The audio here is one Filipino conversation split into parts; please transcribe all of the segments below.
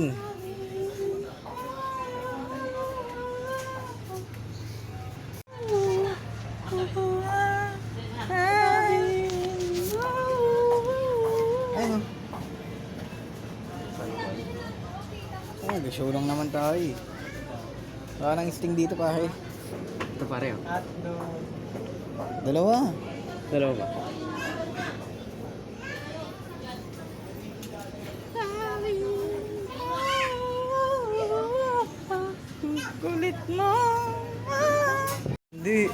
16. Ayun. Oh, show lang naman tayo eh. Wala nang sting dito pare. Ito pare. Dalawa. Dalawa ba? Kulit mo. Hindi.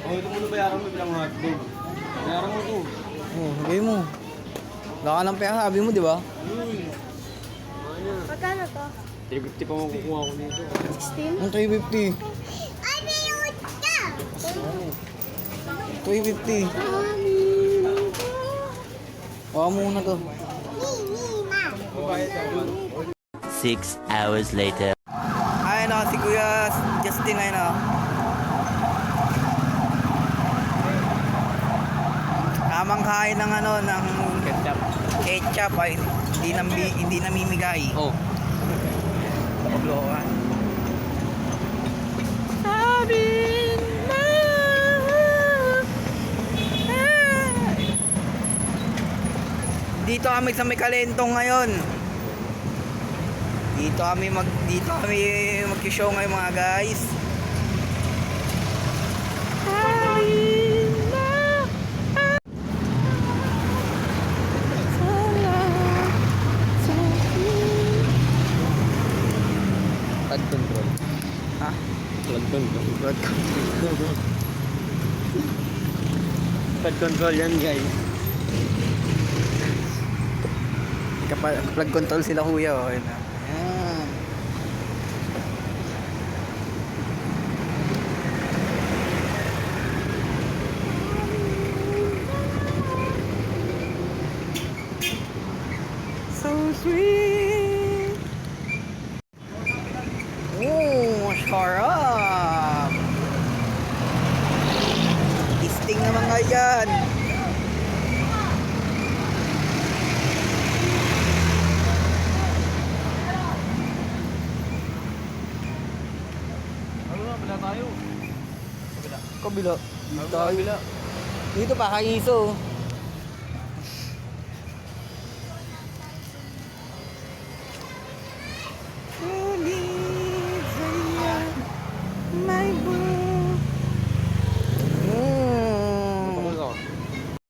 Oh, ito muna bayaran mo bilang hotdog. Bayaran mo ito. Oh, sabi mo. Wala ka ng pera, sabi mo, di ba? Magkano to? 350 pa makukuha ko dito. 16? Ang 350. Ay, mayroon ka! 350. Baka muna to. Nina! 6 hours later. Ay, no, si Kuya Justin ay no. Tamang kain ng ano, ng Ketchup. ketchup ay hindi namimigay. Oh. Pagloka. Dito kami sa may Kalentong ngayon. Dito kami mag-show ngayon mga guys. Flood control. Ha? Flood control. Flood control. Flood control yan guys. Flood control sila kuya. Oh. Ayan. Ayan. So sweet. Oh, sarap. Isting naman nga yan. Wala tayo. Kabila. Dito tayo. Dito pa, kaiso. My